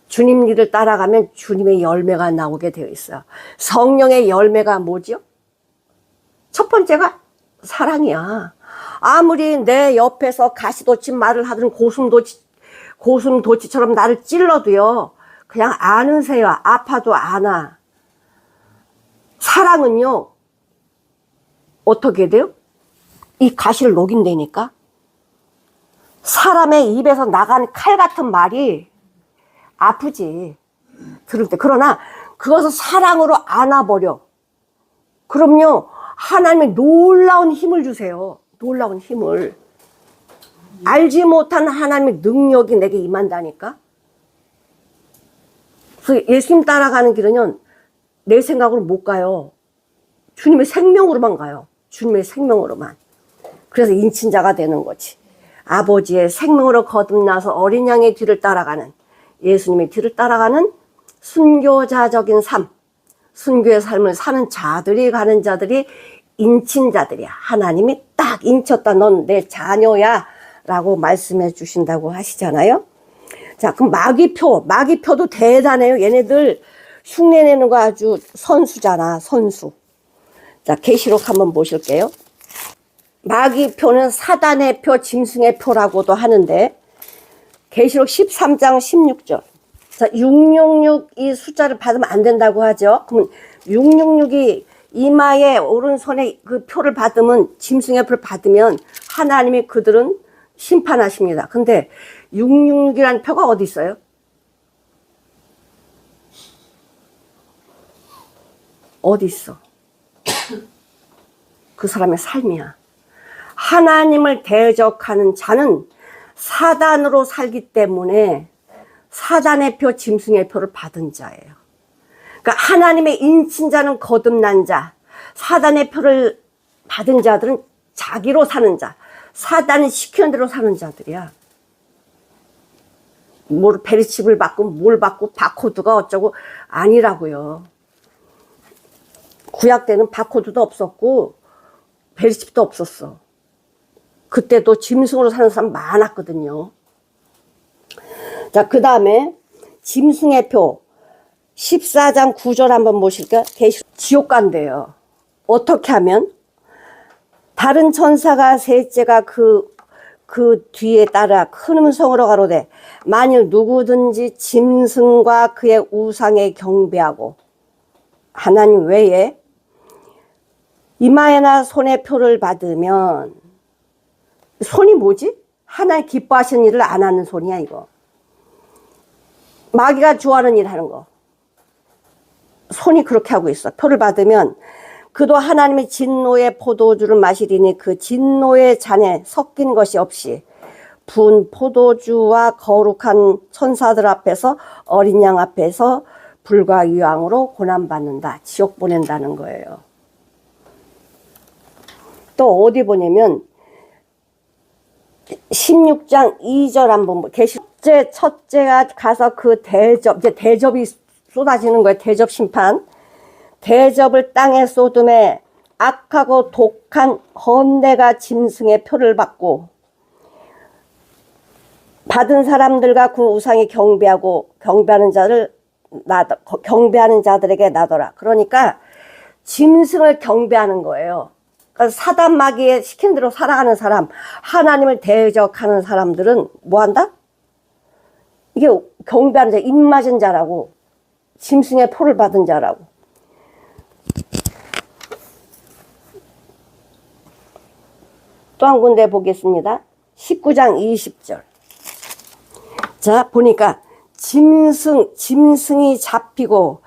주님들을 따라가면 주님의 열매가 나오게 되어 있어요. 성령의 열매가 뭐죠? 첫 번째가 사랑이야. 아무리 내 옆에서 가시돋친 말을 하든 고슴도치처럼 나를 찔러도요, 그냥 아는새요. 아파도 안아. 사랑은요, 어떻게 돼요? 이 가시를 녹인다니까? 사람의 입에서 나간 칼 같은 말이 아프지, 들을 때. 그러나 그것을 사랑으로 안아버려. 그럼요, 하나님이 놀라운 힘을 주세요. 놀라운 힘을. 알지 못한 하나님의 능력이 내게 임한다니까. 그래서 예수님 따라가는 길은요, 내 생각으로 못 가요. 주님의 생명으로만 가요. 주님의 생명으로만. 그래서 인친자가 되는 거지. 아버지의 생명으로 거듭나서 어린 양의 뒤를 따라가는, 예수님의 뒤를 따라가는 순교자적인 삶, 순교의 삶을 사는 자들이, 가는 자들이 인친자들이야. 하나님이 딱 인쳤다. 넌 내 자녀야 라고 말씀해 주신다고 하시잖아요. 자, 그럼 마귀표도 대단해요. 얘네들 흉내내는 거 아주 선수잖아, 선수. 자, 계시록 한번 보실게요. 마귀표는 사단의 표, 짐승의 표라고도 하는데, 계시록 13장 16절. 자, 666 이 숫자를 받으면 안 된다고 하죠. 그러면 666이 이마에 오른손에 그 표를 받으면, 짐승의 표를 받으면 하나님이 그들은 심판하십니다. 근데 666이라는 표가 어디 있어요? 어디 있어? 그 사람의 삶이야. 하나님을 대적하는 자는 사단으로 살기 때문에 사단의 표, 짐승의 표를 받은 자예요. 그러니까 하나님의 인친자는 거듭난 자, 사단의 표를 받은 자들은 자기로 사는 자, 사단이 시키는 대로 사는 자들이야. 뭘 베리칩을 받고 뭘 받고 바코드가 어쩌고 아니라고요. 구약 때는 바코드도 없었고 베리칩도 없었어. 그때도 짐승으로 사는 사람 많았거든요. 자, 그 다음에 짐승의 표 14장 9절 한번 보실까요? 지옥 간대요. 어떻게 하면? 다른 천사가 셋째가 그 뒤에 따라 큰 음성으로 가로되 만일 누구든지 짐승과 그의 우상에 경배하고 하나님 외에 이마에나 손에 표를 받으면, 손이 뭐지? 하나님 기뻐하시는 일을 안 하는 손이야, 이거. 마귀가 좋아하는 일 하는 거. 손이 그렇게 하고 있어. 표를 받으면 그도 하나님의 진노의 포도주를 마시리니 그 진노의 잔에 섞인 것이 없이 부은 포도주와 거룩한 천사들 앞에서 어린 양 앞에서 불과 유황으로 고난받는다. 지옥 보낸다는 거예요. 또 어디 보냐면 16장 2절 한번 첫째가 가서 그 이제 대접이 쏟아지는 거예요. 대접 심판. 대접을 땅에 쏟음에 악하고 독한 헌내가 짐승의 표를 받고 받은 사람들과 그 우상이 경배하는 자들에게 나더라. 그러니까 짐승을 경배하는 거예요. 그러니까 사단 마귀에 시킨 대로 살아가는 사람, 하나님을 대적하는 사람들은 뭐 한다? 이게 경배하는 자, 입맞은 자라고, 짐승의 표를 받은 자라고. 또 한 군데 보겠습니다. 19장 20절. 자, 보니까 짐승이 잡히고,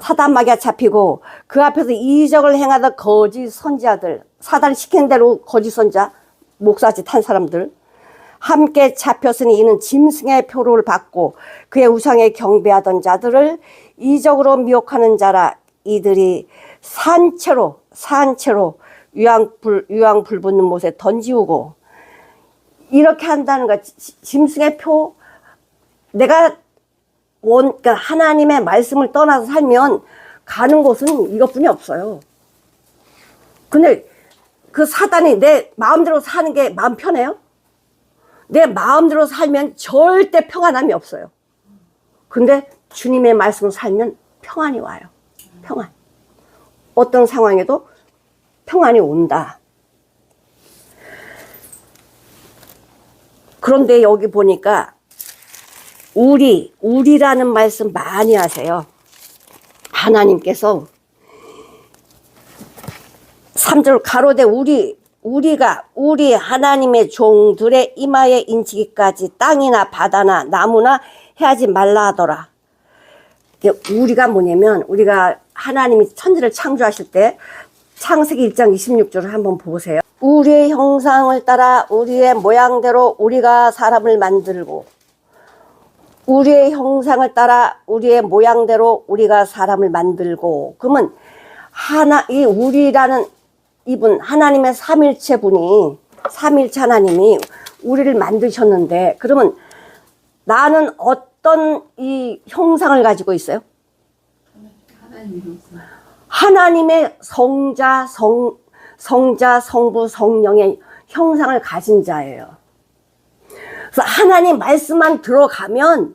사단 마귀가 잡히고, 그 앞에서 이적을 행하던 거짓 선지자들, 사단이 시킨 대로 거짓 선지자, 목사짓 한 사람들, 함께 잡혔으니 이는 짐승의 표를 받고 그의 우상에 경배하던 자들을 이적으로 미혹하는 자라. 이들이 산채로 유황 불 붙는 못에 던지우고, 이렇게 한다는 거야. 짐승의 표, 내가 그러니까 하나님의 말씀을 떠나서 살면 가는 곳은 이것뿐이 없어요. 근데 그 사단이 내 마음대로 사는 게 마음 편해요? 내 마음대로 살면 절대 평안함이 없어요. 근데 주님의 말씀을 살면 평안이 와요. 평안. 어떤 상황에도 평안이 온다. 그런데 여기 보니까 우리라는 말씀 많이 하세요. 하나님께서 3절 가로되 우리 우리 하나님의 종들의 이마에 인치기까지 땅이나 바다나 나무나 해하지 말라 하더라. 우리가 뭐냐면, 우리가 하나님이 천지를 창조하실 때 창세기 1장 26절을 한번 보세요. 우리의 형상을 따라 우리의 모양대로 우리가 사람을 만들고, 우리의 형상을 따라 우리의 모양대로 우리가 사람을 만들고. 그러면 이 우리라는 이분, 하나님의 삼일체 분이, 삼일체 하나님이 우리를 만드셨는데, 그러면 나는 어떤 이 형상을 가지고 있어요? 하나님의 성자, 성부, 성령의 형상을 가진 자예요. 그래서 하나님 말씀만 들어가면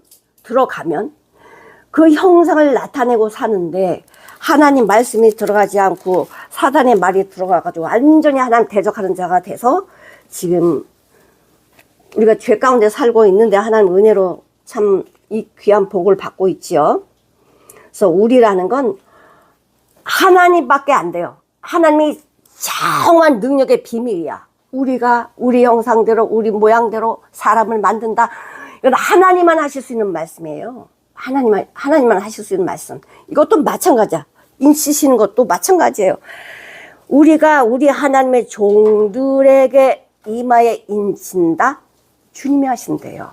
그 형상을 나타내고 사는데, 하나님 말씀이 들어가지 않고 사단의 말이 들어가가지고 완전히 하나님 대적하는 자가 돼서 지금 우리가 죄 가운데 살고 있는데 하나님 은혜로 참 이 귀한 복을 받고 있지요. 그래서 우리라는 건 하나님밖에 안 돼요. 하나님이 정한 능력의 비밀이야. 우리가 우리 형상대로 우리 모양대로 사람을 만든다. 이건 하나님만 하실 수 있는 말씀이에요. 하나님만 하실 수 있는 말씀. 이것도 마찬가지야. 인치시는 것도 마찬가지예요. 우리가 우리 하나님의 종들에게 이마에 인친다. 주님이 하신대요.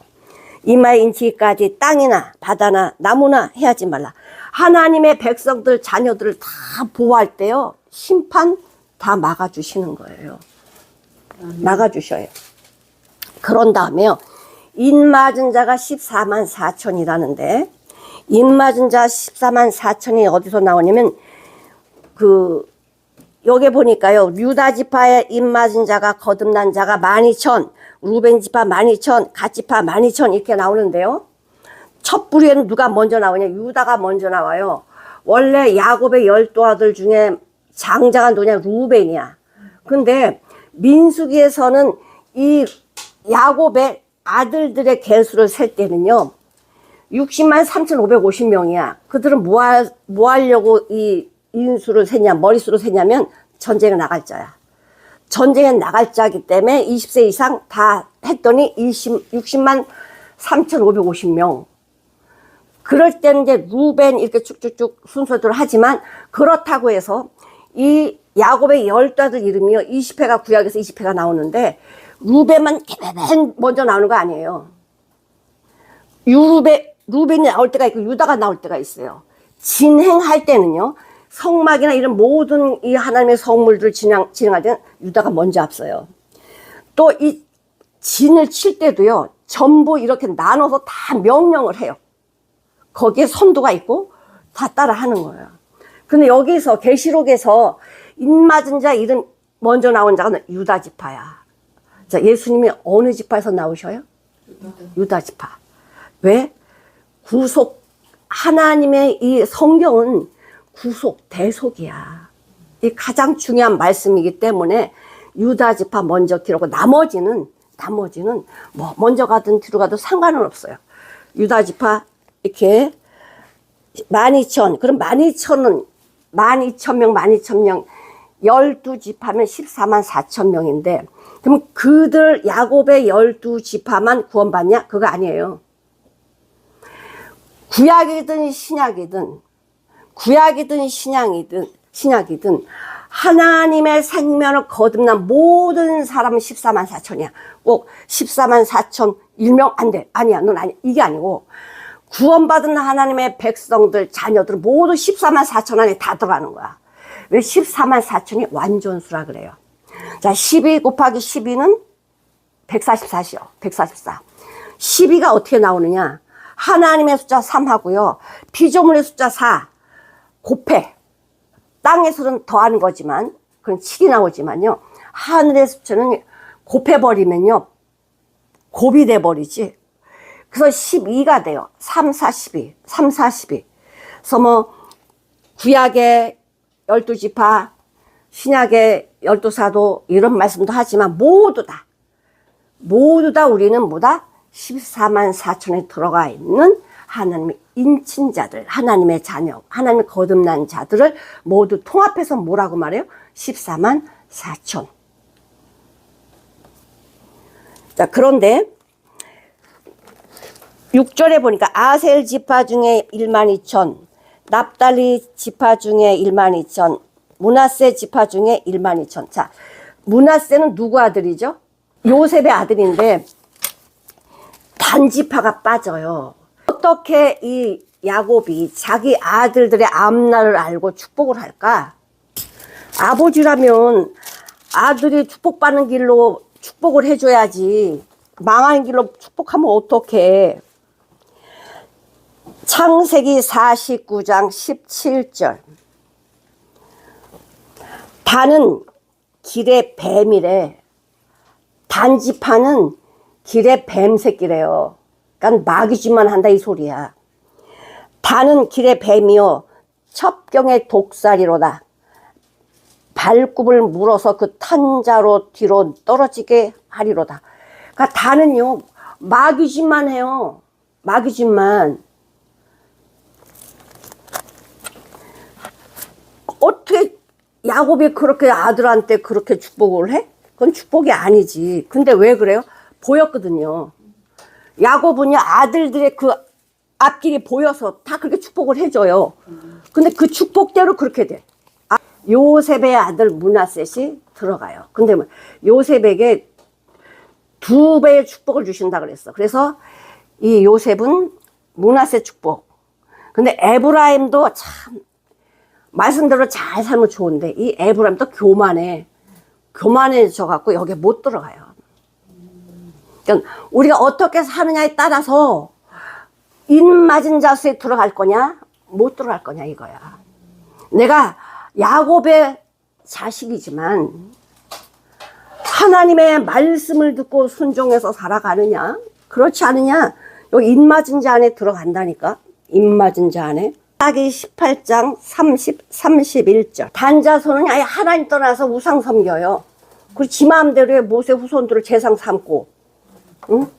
이마에 인치기까지 땅이나 바다나 나무나 해하지 말라. 하나님의 백성들 자녀들을 다 보호할 때요, 심판 다 막아주시는 거예요. 막아주셔요. 그런 다음에요, 인맞은 자가 14만 4천이라는데 인맞은 자 14만 4천이 어디서 나오냐면 여기 보니까요, 유다 지파의 인맞은 자가 거듭난 자가 12,000, 루벤 지파 12,000, 갓 지파 12,000 이렇게 나오는데요. 첫 부류에는 누가 먼저 나오냐? 유다가 먼저 나와요. 원래 야곱의 12아들 중에 장자가 누구냐? 루벤이야. 근데 민수기에서는 이 야곱의 아들들의 개수를 셀 때는요, 60만 3,550명이야. 그들은 뭐 하려고 이 인수를 세냐, 머릿수를 세냐면 전쟁에 나갈 자야. 전쟁에 나갈 자기 때문에 20세 이상 다 했더니 60만 3,550명. 그럴 때는 이제 루벤 이렇게 쭉쭉쭉 순서대로 하지만, 그렇다고 해서 이 야곱의 12아들 이름이요, 20회가 구약에서 20회가 나오는데 루벤만 맨 먼저 나오는 거 아니에요. 루벤이 나올 때가 있고 유다가 나올 때가 있어요. 진행할 때는요, 성막이나 이런 모든 이 하나님의 성물들을 진행할 때는 유다가 먼저 앞서요. 또 이 진을 칠 때도요, 전부 이렇게 나눠서 다 명령을 해요. 거기에 선두가 있고 다 따라 하는 거예요. 근데 여기서 계시록에서 인맞은 자 이름 먼저 나온 자가 유다 지파야. 자, 예수님이 어느 지파에서 나오셔요? 유다 지파. 왜? 하나님의 이 성경은 구속, 대속이야. 이 가장 중요한 말씀이기 때문에 유다 지파 먼저 기록하고 나머지는 뭐 먼저 가든 뒤로 가도 상관은 없어요. 유다 지파 이렇게 12,000, 그럼 12,000명, 12지파면 14만 4천 명인데, 그럼 그들 야곱의 12지파만 구원받냐? 그거 아니에요. 구약이든 신약이든 하나님의 생명을 거듭난 모든 사람은 14만 4천이야. 꼭 14만 4천 1명 안 돼. 아니야. 넌 아니. 이게 아니고 구원받은 하나님의 백성들, 자녀들 모두 14만 4천 안에 다 들어가는 거야. 왜 14만 4천이 완전수라 그래요. 자, 12 곱하기 12는 144시요. 144. 12가 어떻게 나오느냐? 하나님의 숫자 3하고요. 피조물의 숫자 4. 곱해. 땅에서는 더하는 거지만, 그건 7이 나오지만요. 하늘의 숫자는 곱해버리면요, 곱이 돼버리지. 그래서 12가 돼요. 3, 4, 12. 3, 4, 12. 그래서 뭐, 구약의 12지파, 신약의 12사도 이런 말씀도 하지만 모두 다 우리는 뭐다? 14만 4천에 들어가 있는 하나님의 인친자들, 하나님의 자녀, 하나님의 거듭난 자들을 모두 통합해서 뭐라고 말해요? 14만 4천. 자, 그런데 6절에 보니까 아셀 지파 중에 12,000, 납달리 지파 중에 12,000, 므낫세 지파 중에 12,000. 자, 므낫세는 누구 아들이죠? 요셉의 아들인데 단지파가 빠져요. 어떻게 이 야곱이 자기 아들들의 앞날을 알고 축복을 할까? 아버지라면 아들이 축복받는 길로 축복을 해줘야지. 망하는 길로 축복하면 어떡해. 창세기 49장 17절. 단은 길의 뱀이래. 단지파는 길의 뱀 새끼래요. 그러니까 마귀짓만 한다 이 소리야. 단은 길의 뱀이요 첩경의 독사리로다. 발굽을 물어서 그 탄자로 뒤로 떨어지게 하리로다. 그러니까 단은요 마귀짓만 해요. 마귀짓만. 어떻게 야곱이 그렇게 아들한테 그렇게 축복을 해? 그건 축복이 아니지. 근데 왜 그래요? 보였거든요. 야곱은요 아들들의 그 앞길이 보여서 다 그렇게 축복을 해줘요. 근데 그 축복대로 그렇게 돼. 요셉의 아들 므낫셋이 들어가요. 근데 요셉에게 2배의 축복을 주신다 그랬어. 그래서 이 요셉은 므낫셋 축복. 근데 에브라임도 참 말씀대로 잘 살면 좋은데 이 에브라임도 교만해져 갖고 여기에 못 들어가요. 그러니까 우리가 어떻게 사느냐에 따라서 인맞은 자수에 들어갈 거냐 못 들어갈 거냐 이거야. 내가 야곱의 자식이지만 하나님의 말씀을 듣고 순종해서 살아가느냐 그렇지 않으냐 여기 인맞은 자 안에 들어간다니까. 인맞은 자 안에. 사기 18장 31절. 단자손은 아예 하나님 떠나서 우상 섬겨요. 그리고 지 마음대로 모세 후손들을 제상 삼고 응?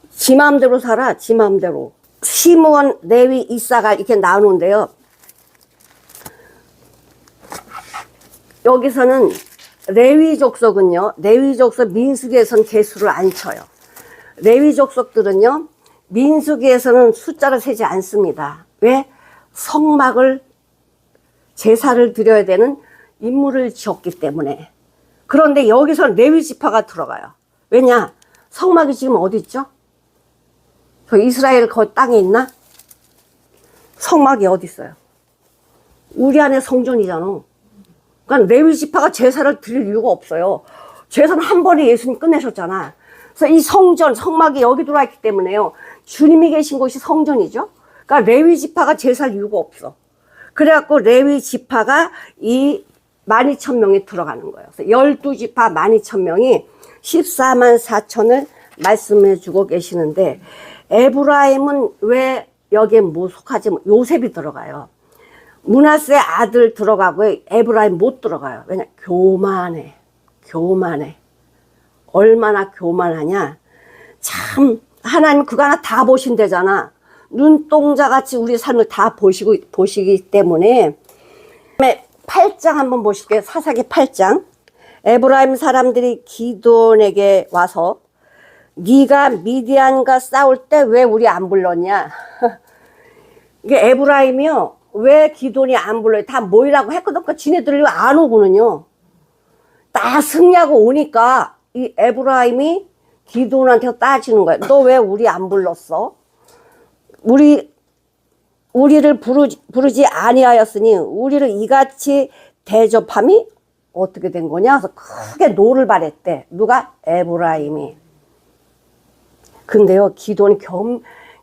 지 마음대로 살아. 지 마음대로. 시므온, 레위, 이사가 이렇게 나오는데요. 여기서는 레위 족속은요. 레위 족속 민수기에서는 개수를 안 쳐요. 레위 족속들은요. 민수기에서는 숫자를 세지 않습니다. 왜? 성막을 제사를 드려야 되는 임무를 지었기 때문에. 그런데 여기서는 레위 지파가 들어가요. 왜냐? 성막이 지금 어디 있죠? 저 이스라엘 그 땅에 있나? 성막이 어디 있어요? 우리 안에 성전이잖아. 그러니까 레위 지파가 제사를 드릴 이유가 없어요. 제사는 한 번에 예수님 끝내셨잖아. 그래서 이 성전, 성막이 여기 들어와 있기 때문에요. 주님이 계신 곳이 성전이죠. 그러니까 레위 지파가 제사할 이유가 없어. 그래갖고 레위 지파가 이 12,000명이 들어가는 거예요. 그래서 12지파 12,000명이 14만 4천을 말씀해 주고 계시는데 에브라임은 왜 여기에 못 속하지? 요셉이 들어가요. 므낫세 아들 들어가고 에브라임 못 들어가요. 왜냐? 교만해. 얼마나 교만하냐. 참 하나님 그거 하나 다 보신대잖아. 눈동자같이 우리 삶을 다 보시기 때문에. 8장 한번 보실게요. 사사기 8장. 에브라임 사람들이 기드온에게 와서 네가 미디안과 싸울 때 왜 우리 안 불렀냐. 이게 에브라임이요. 왜 기드온이 안 불러요? 다 모이라고 했거든. 지네들이 안 오고는요. 다 승리하고 오니까 이 에브라임이 기드온한테 따지는 거야. 너 왜 우리 안 불렀어? 우리를 부르지 아니하였으니 우리를 이같이 대접함이 어떻게 된 거냐? 그래서 크게 노를 발했대. 누가? 에브라임이. 근데요,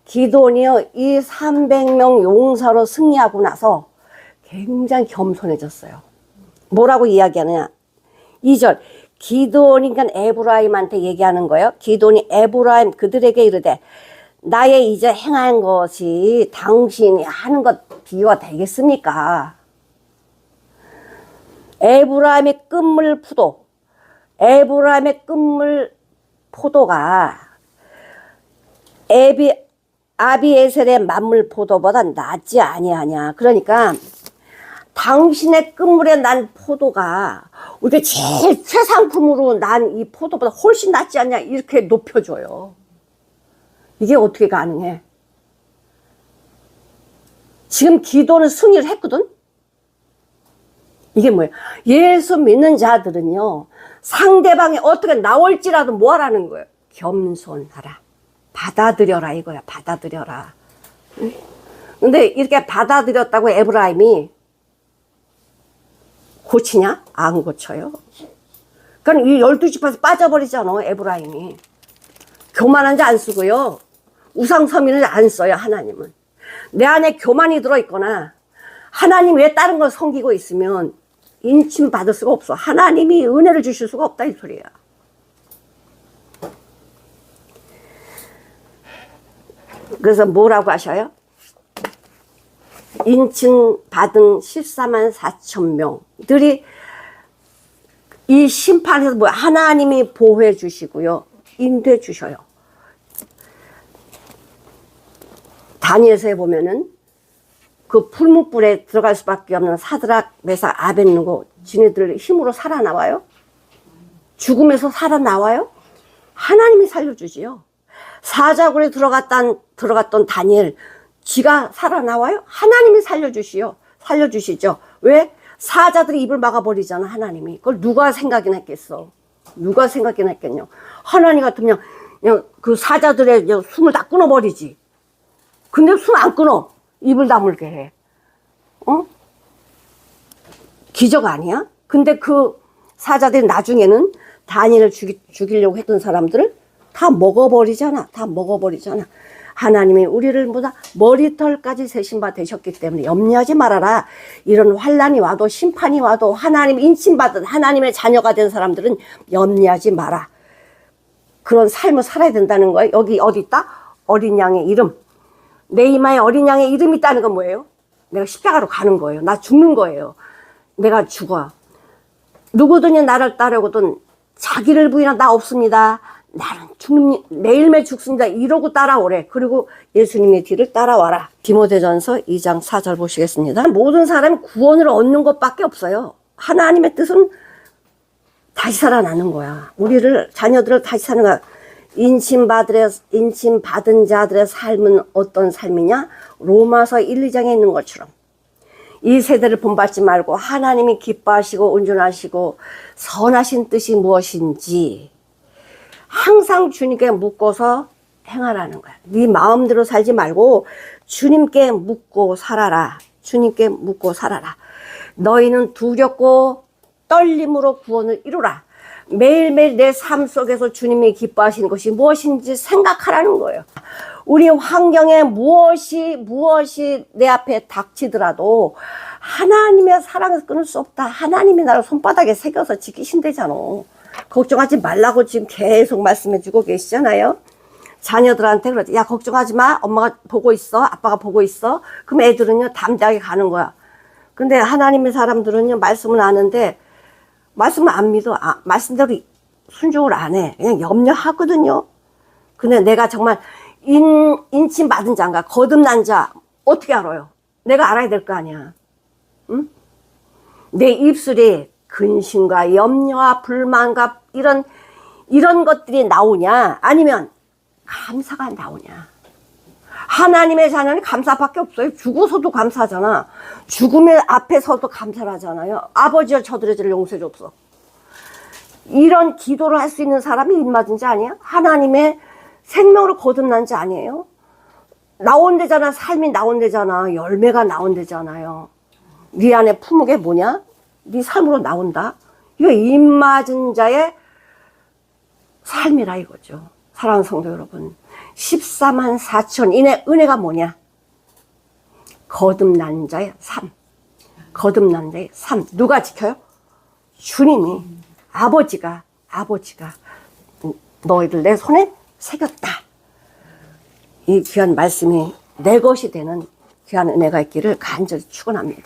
기드온이요, 이 300명 용사로 승리하고 나서 굉장히 겸손해졌어요. 뭐라고 이야기하느냐? 2절. 기드온이 그러니까 에브라임한테 얘기하는 거예요. 기드온이 에브라임 그들에게 이르되 나의 이제 행한 것이 당신이 하는 것 비유가 되겠습니까? 에브라임의 끝물 포도가 아비에셀의 만물 포도보다 낫지 아니하냐. 그러니까 당신의 끝물에 난 포도가 우리가 제일 최상품으로 난 이 포도보다 훨씬 낫지 않냐 이렇게 높여줘요. 이게 어떻게 가능해? 지금 기도는 승리를 했거든? 이게 뭐예요? 예수 믿는 자들은요, 상대방이 어떻게 나올지라도 뭐 하라는 거예요? 겸손하라. 받아들여라 이거야. 받아들여라. 근데 이렇게 받아들였다고 에브라임이 고치냐? 안 고쳐요. 그러니까 이 12지파에서 빠져버리잖아, 에브라임이. 교만한 자 안 쓰고요. 우상섬기는 자 안 써요, 하나님은. 내 안에 교만이 들어있거나 하나님 왜 다른 걸 섬기고 있으면 인침받을 수가 없어. 하나님이 은혜를 주실 수가 없다 이 소리야. 그래서 뭐라고 하셔요? 인침받은 14만 4천 명들이 이 심판에서 뭐 하나님이 보호해 주시고요. 인도해 주셔요. 다니엘서에 보면은 그 풀무불에 들어갈 수밖에 없는 사드락, 메삭, 아벳느고 지네들 힘으로 살아나와요? 죽음에서 살아나와요? 하나님이 살려주지요. 사자굴에 들어갔던 다니엘, 지가 살아나와요? 하나님이 살려주시죠. 왜? 사자들이 입을 막아버리잖아, 하나님이. 그걸 누가 생각이나 했겠어? 누가 생각이나 했겠냐? 하나님 같으면 그냥 그 사자들의 숨을 다 끊어버리지. 근데 숨 안 끊어. 입을 다물게 해. 기적 아니야? 근데 그 사자들이 나중에는 다니엘을 죽이려고 했던 사람들을 다 먹어버리잖아. 하나님이 우리를 보다 머리털까지 세신 바 되셨기 때문에 염려하지 말아라. 이런 환난이 와도 심판이 와도 하나님 인침받은 하나님의 자녀가 된 사람들은 염려하지 마라. 그런 삶을 살아야 된다는 거예요. 여기 어디 있다? 어린 양의 이름. 내 이마에 어린 양의 이름이 있다는 건 뭐예요? 내가 십자가로 가는 거예요. 나 죽는 거예요. 내가 죽어. 누구든지 나를 따르거든 자기를 부인하면 나 없습니다. 나는 매일매일 죽습니다. 이러고 따라오래. 그리고 예수님의 뒤를 따라와라. 디모데전서 2장 4절 보시겠습니다. 모든 사람이 구원을 얻는 것밖에 없어요. 하나님의 뜻은 다시 살아나는 거야. 우리를 자녀들을 다시 사는 거야. 인침받은 자들의 삶은 어떤 삶이냐? 로마서 1, 2장에 있는 것처럼 이 세대를 본받지 말고 하나님이 기뻐하시고 온전하시고 선하신 뜻이 무엇인지 항상 주님께 묻고서 행하라는 거야. 네 마음대로 살지 말고 주님께 묻고 살아라. 주님께 묻고 살아라. 너희는 두렵고 떨림으로 구원을 이루라. 매일매일 내 삶 속에서 주님이 기뻐하시는 것이 무엇인지 생각하라는 거예요. 우리 환경에 무엇이 내 앞에 닥치더라도 하나님의 사랑에서 끊을 수 없다. 하나님이 나를 손바닥에 새겨서 지키신대잖아. 걱정하지 말라고 지금 계속 말씀해 주고 계시잖아요. 자녀들한테 그러지. 야, 걱정하지 마. 엄마가 보고 있어. 아빠가 보고 있어. 그럼 애들은요, 담대하게 가는 거야. 근데 하나님의 사람들은요, 말씀은 아는데, 말씀을 안 믿어. 말씀대로 순종을 안 해. 그냥 염려하거든요. 근데 내가 정말 인침받은 자인가, 거듭난 자, 어떻게 알아요? 내가 알아야 될 거 아니야. 응? 내 입술이 근심과 염려와 불만과 이런 것들이 나오냐? 아니면 감사가 나오냐? 하나님의 자녀는 감사밖에 없어요. 죽어서도 감사하잖아. 죽음의 앞에서도 감사를 하잖아요. 아버지여 저들의 죄를 용서해 줬어. 이런 기도를 할 수 있는 사람이 입맞은 자 아니야? 하나님의 생명으로 거듭난 자 아니에요? 나온대잖아. 삶이 나온대잖아. 열매가 나온대잖아요. 네 안에 품은 게 뭐냐? 네 삶으로 나온다. 이거 입맞은 자의 삶이라 이거죠. 사랑하는 성도 여러분, 14만 4천인의 은혜가 뭐냐? 거듭난 자의 삶. 거듭난 자의 삶. 누가 지켜요? 주님이, 아버지가 너희들 내 손에 새겼다. 이 귀한 말씀이 내 것이 되는 귀한 은혜가 있기를 간절히 축원합니다.